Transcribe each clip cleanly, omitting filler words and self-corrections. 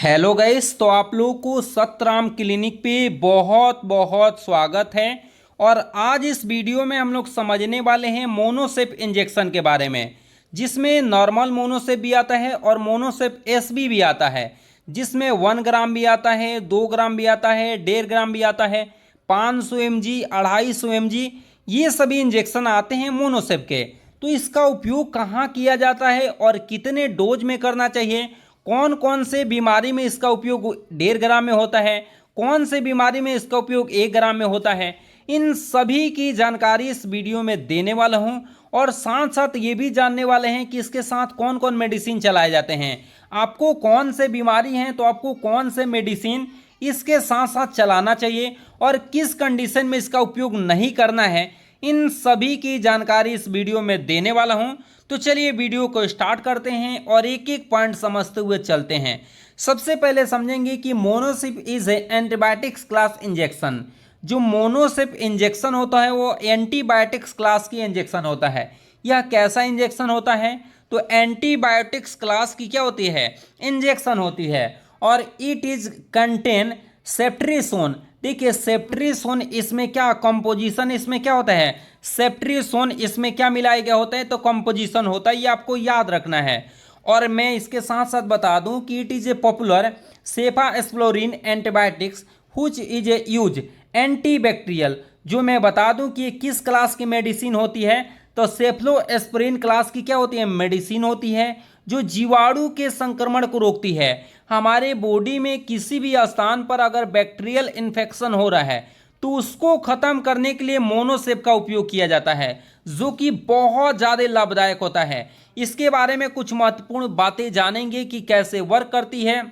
Hello guys, तो आप लोगों को सतराम क्लिनिक पे बहुत बहुत स्वागत है। और आज इस वीडियो में हम लोग समझने वाले हैं मोनोसेप इंजेक्शन के बारे में, जिसमें नॉर्मल मोनोसेप भी आता है और मोनोसेप एसबी भी आता है, जिसमें 1 ग्राम भी आता है, 2 ग्राम भी आता है, 1.5 ग्राम भी आता है, 500 mg, 250 mg, ये सभी इंजेक्शन आते हैं मोनोसेप के। तो इसका उपयोग कहाँ किया जाता है और कितने डोज में करना चाहिए, कौन कौन से बीमारी में इसका उपयोग 1.5 ग्राम में होता है, कौन से बीमारी में इसका उपयोग 1 ग्राम में होता है, इन सभी की जानकारी इस वीडियो में देने वाला हूं। और साथ साथ ये भी जानने वाले हैं कि इसके साथ कौन कौन मेडिसिन चलाए जाते हैं, आपको कौन से बीमारी हैं तो आपको कौन से मेडिसिन इसके साथ साथ चलाना चाहिए और किस कंडीशन में इसका उपयोग नहीं करना है, इन सभी की जानकारी इस वीडियो में देने वाला हूं। तो चलिए वीडियो को स्टार्ट करते हैं और एक एक पॉइंट समझते हुए चलते हैं। सबसे पहले समझेंगे कि मोनोसिप is a antibiotics class injection. जो मोनोसिप इंजेक्शन होता है वो एंटीबायोटिक्स क्लास की इंजेक्शन होता है। यह कैसा इंजेक्शन होता है? तो एंटीबायोटिक्स क्लास की क्या होती है? इंजेक्शन होती है। और इट इज कंटेन सेफ्ट्रिसोन। देखिए सेफ्ट्रिसोन इसमें क्या कंपोजिशन, इसमें क्या होता है? सेफ्ट्रिसोन इसमें क्या मिलाया गया होता है? तो कंपोजिशन होता है, ये आपको याद रखना है। और मैं इसके साथ साथ बता दूं कि it is a popular cephalosporin antibiotics which is a use antibacterial. जो मैं बता दूं कि ये किस क्लास की मेडिसिन होती है, तो सेफ्लोएस्प्रिन क्लास की क्या होती है? मेडिसिन होती है, जो जीवाणु के संक्रमण को रोकती है। हमारे बॉडी में किसी भी स्थान पर अगर बैक्टीरियल इन्फेक्शन हो रहा है तो उसको खत्म करने के लिए मोनोसेप का उपयोग किया जाता है, जो कि बहुत ज़्यादा लाभदायक होता है। इसके बारे में कुछ महत्वपूर्ण बातें जानेंगे कि कैसे वर्क करती है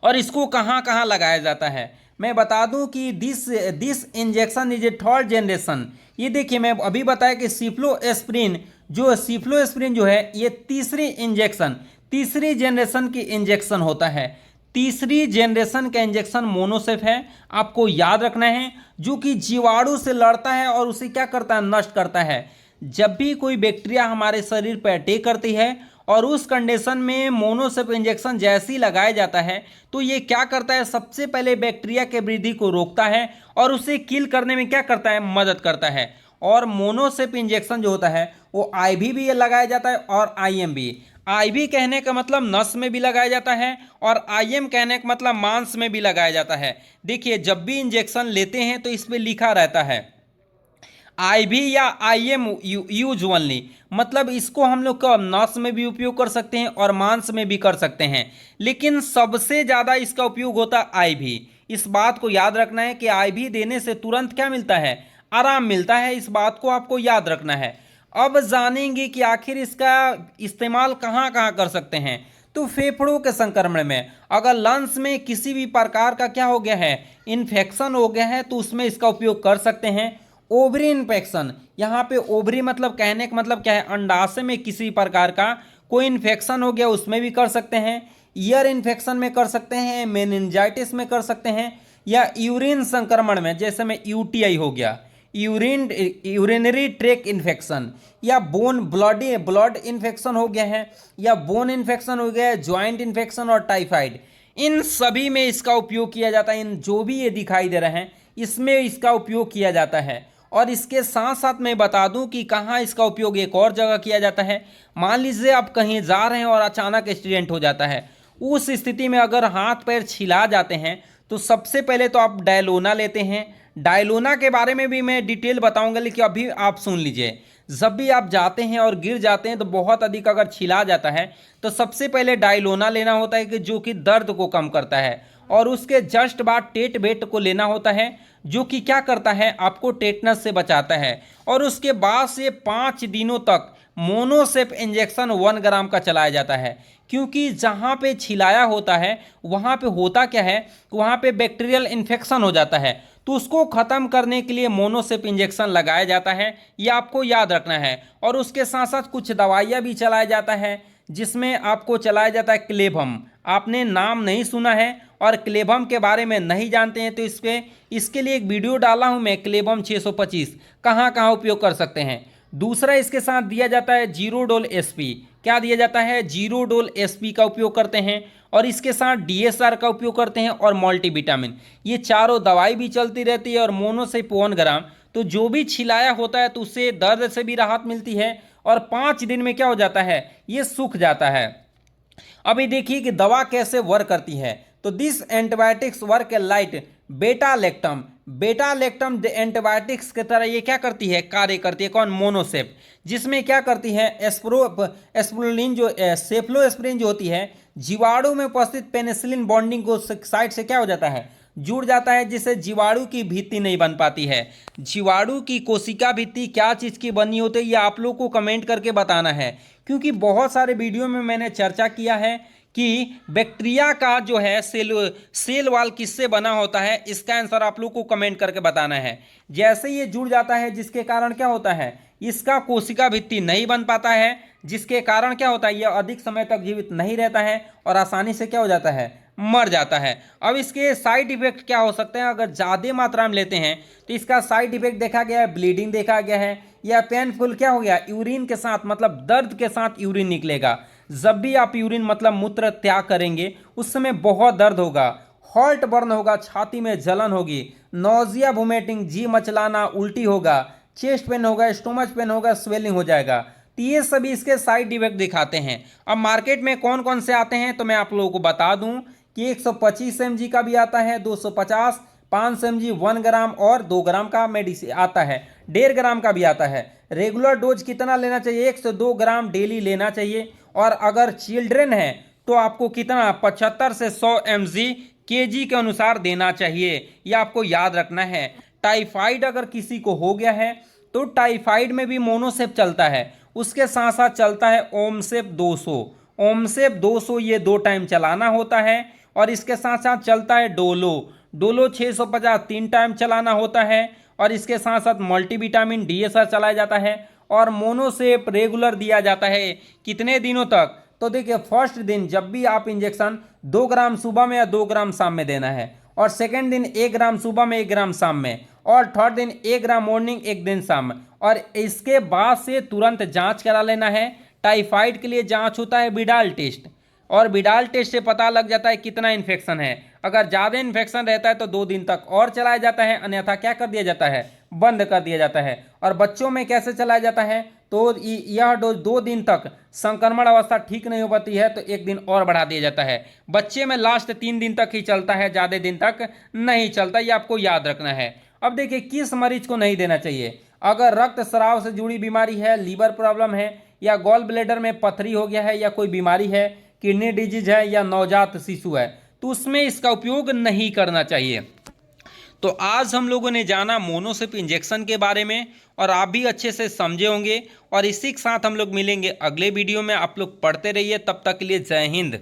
और इसको कहाँ कहाँ लगाया जाता है। मैं बता दूं कि this injection is a third generation. ये देखिए मैं अभी बताया कि सिफ्लोएस्प्रिन जो है ये तीसरी जनरेशन की इंजेक्शन होता है। तीसरी जनरेशन का इंजेक्शन मोनोसेप है, आपको याद रखना है, जो कि जीवाणु से लड़ता है और उसे क्या करता है? नष्ट करता है। जब भी कोई बैक्टीरिया हमारे शरीर पर अटैक करती है और उस कंडीशन में मोनोसेप इंजेक्शन जैसे ही लगाया जाता है तो ये क्या करता है? सबसे पहले बैक्टीरिया के वृद्धि को रोकता है और उसे किल करने में क्या करता है? मदद करता है। और मोनोसेप इंजेक्शन जो होता है वो आईवी भी लगाया जाता है और आईएम भी। आईवी कहने का मतलब नस में भी लगाया जाता है और आईएम कहने का मतलब मांस में भी लगाया जाता है। देखिए जब भी इंजेक्शन लेते हैं तो इस पर लिखा रहता है आईवी या आईएम यूज ओनली, मतलब इसको हम लोग का नस में भी उपयोग कर सकते हैं और मांस में भी कर सकते हैं, लेकिन सबसे ज़्यादा इसका उपयोग होता है आईवी। इस बात को याद रखना है कि आईवी देने से तुरंत क्या मिलता है? आराम मिलता है। इस बात को आपको याद रखना है। अब जानेंगे कि आखिर इसका इस्तेमाल कहाँ कहाँ कर सकते हैं। तो फेफड़ों के संक्रमण में, अगर लंग्स में किसी भी प्रकार का क्या हो गया है? इन्फेक्शन हो गया है तो उसमें इसका उपयोग कर सकते हैं। ओवरी इन्फेक्शन, यहाँ पे ओवरी मतलब कहने का मतलब क्या है? अंडाशय में किसी प्रकार का कोई इन्फेक्शन हो गया उसमें भी कर सकते हैं। ईयर इन्फेक्शन में कर सकते हैं, मेनिंजाइटिस में कर सकते हैं, या यूरिन संक्रमण में जैसे में यूटीआई हो गया, यूरिनरी ट्रैक इन्फेक्शन, या ब्लड इन्फेक्शन हो गया है, या बोन इन्फेक्शन हो गया है, ज्वाइंट इन्फेक्शन और टाइफाइड, इन सभी में इसका उपयोग किया जाता है। इन जो भी ये दिखाई दे रहे हैं इसमें इसका उपयोग किया जाता है। और इसके साथ साथ मैं बता दूं कि कहाँ इसका उपयोग एक और जगह किया जाता है। मान लीजिए आप कहीं जा रहे हैं और अचानक एक्सीडेंट हो जाता है, उस स्थिति में अगर हाथ पैर छिला जाते हैं तो सबसे पहले तो आप डायलोना लेते हैं। डायलोना के बारे में भी मैं डिटेल बताऊंगा, लेकिन अभी आप सुन लीजिए। जब भी आप जाते हैं और गिर जाते हैं तो बहुत अधिक अगर छिला जाता है तो सबसे पहले डायलोना लेना होता है, कि जो कि दर्द को कम करता है। और उसके जस्ट बाद टेटवेट को लेना होता है, जो कि क्या करता है? आपको टेटनस से बचाता है। और उसके बाद से 5 दिनों तक मोनोसेप इंजेक्शन 1 ग्राम का चलाया जाता है, क्योंकि जहाँ पे छिलाया होता है वहाँ पे होता क्या है? वहाँ पे बैक्टीरियल इन्फेक्शन हो जाता है, तो उसको ख़त्म करने के लिए मोनोसेप इंजेक्शन लगाया जाता है, ये आपको याद रखना है। और उसके साथ साथ कुछ दवाइयाँ भी चलाया जाता है, जिसमें आपको चलाया जाता है क्लेवम। आपने नाम नहीं सुना है और क्लेवम के बारे में नहीं जानते हैं तो इसके लिए एक वीडियो डाला हूं मैं, क्लेवम 625 कहाँ कहाँ उपयोग कर सकते हैं। दूसरा इसके साथ दिया जाता है जीरोडोल एसपी। क्या दिया जाता है? जीरोडोल एसपी का उपयोग करते हैं। और इसके साथ DSR का उपयोग करते हैं और मल्टीविटामिन। ये चारों दवाई भी चलती रहती है और मोनोसेप 1 ग्राम तो जो भी छिलाया होता है तो उससे दर्द से भी राहत मिलती है और 5 दिन में क्या हो जाता है, ये सूख जाता है। अभी देखिए कि दवा कैसे वर्क करती है। तो दिस एंटीबायोटिक्स वर्क लाइट बेटा लैक्टम। बेटा लैक्टम एंटीबायोटिक्स की तरह ये क्या करती है, कार्य करती है। कौन, मोनोसेप, जिसमें क्या करती है, एस्प्रोलिन जो सेफ्लोएस्प्रिन जो होती है जीवाणु में उपस्थित पेनिसिलिन बॉन्डिंग को साइड से क्या हो जाता है, जुड़ जाता है, जिससे जीवाणु की भित्ति नहीं बन पाती है। जीवाणु की कोशिका भित्ति क्या चीज़ की बनी होती है, ये आप लोग को कमेंट करके बताना है, क्योंकि बहुत सारे वीडियो में मैंने चर्चा किया है कि बैक्टीरिया का जो है सेल वाल किससे बना होता है। इसका आंसर आप लोग को कमेंट करके बताना है। जैसे ये जुड़ जाता है जिसके कारण क्या होता है, इसका कोशिका भित्ति नहीं बन पाता है, जिसके कारण क्या होता है, यह अधिक समय तक जीवित नहीं रहता है और आसानी से क्या हो जाता है, मर जाता है। अब इसके साइड इफेक्ट क्या हो सकते हैं, अगर ज़्यादा मात्रा में लेते हैं तो इसका साइड इफेक्ट देखा गया है, ब्लीडिंग देखा गया है, या पेनफुल क्या हो गया, यूरिन के साथ, मतलब दर्द के साथ यूरिन निकलेगा। जब भी आप यूरिन मतलब मूत्र त्याग करेंगे उस समय बहुत दर्द होगा, हॉर्ट बर्न होगा, छाती में जलन होगी, नोजिया वोमिटिंग, जी मचलाना, उल्टी होगा, चेस्ट पेन होगा, स्टोमच पेन होगा, स्वेलिंग हो जाएगा। तो ये सभी इसके साइड इफेक्ट दिखाते हैं। अब मार्केट में कौन कौन से आते हैं तो मैं आप लोगों को बता दूं कि 125 mg का भी आता है, 250, 500 mg, 1 ग्राम और 2 ग्राम का मेडिसिन आता है, 1.5 ग्राम का भी आता है। रेगुलर डोज कितना लेना चाहिए, 1 से 2 ग्राम डेली लेना चाहिए। और अगर चिल्ड्रन है तो आपको कितना, 75 से 100 mg kg के अनुसार देना चाहिए, यह आपको याद रखना है। टाइफाइड अगर किसी को हो गया है तो टाइफाइड में भी मोनोसेप चलता है, उसके साथ साथ चलता है ओमसेप 200। ओमसेप 200 ये 2 टाइम चलाना होता है और इसके साथ साथ चलता है डोलो 650 3 टाइम चलाना होता है और इसके साथ साथ मल्टीविटामिन DSR चलाया जाता है और मोनोसेप रेगुलर दिया जाता है। कितने दिनों तक, तो देखिए फर्स्ट दिन जब भी आप इंजेक्शन 2 ग्राम सुबह में या 2 ग्राम शाम में देना है, और सेकेंड दिन 1 ग्राम सुबह में 1 ग्राम शाम में, और थर्ड दिन 1 ग्राम मॉर्निंग 1 दिन शाम में। और इसके बाद से तुरंत जांच करा लेना है। टाइफाइड के लिए जांच होता है विडाल टेस्ट, और विडाल टेस्ट से पता लग जाता है कितना इन्फेक्शन है। अगर ज़्यादा इन्फेक्शन रहता है तो 2 दिन तक और चलाया जाता है, अन्यथा क्या कर दिया जाता है, बंद कर दिया जाता है। और बच्चों में कैसे चलाया जाता है, तो यह डोज 2 दिन तक संक्रमण अवस्था ठीक नहीं हो पाती है तो 1 दिन और बढ़ा दिया जाता है। बच्चे में लास्ट 3 दिन तक ही चलता है, ज़्यादा दिन तक नहीं चलता, ये आपको याद रखना है। अब देखिए किस मरीज को नहीं देना चाहिए, अगर रक्त स्राव से जुड़ी बीमारी है, लीवर प्रॉब्लम है, या गॉल ब्लैडर में पथरी हो गया है, या कोई बीमारी है, किडनी डिजीज है, या नवजात शिशु है, तो उसमें इसका उपयोग नहीं करना चाहिए। तो आज हम लोगों ने जाना मोनोसेप इंजेक्शन के बारे में और आप भी अच्छे से समझे होंगे। और इसी के साथ हम लोग मिलेंगे अगले वीडियो में। आप लोग पढ़ते रहिए, तब तक के लिए जय हिंद।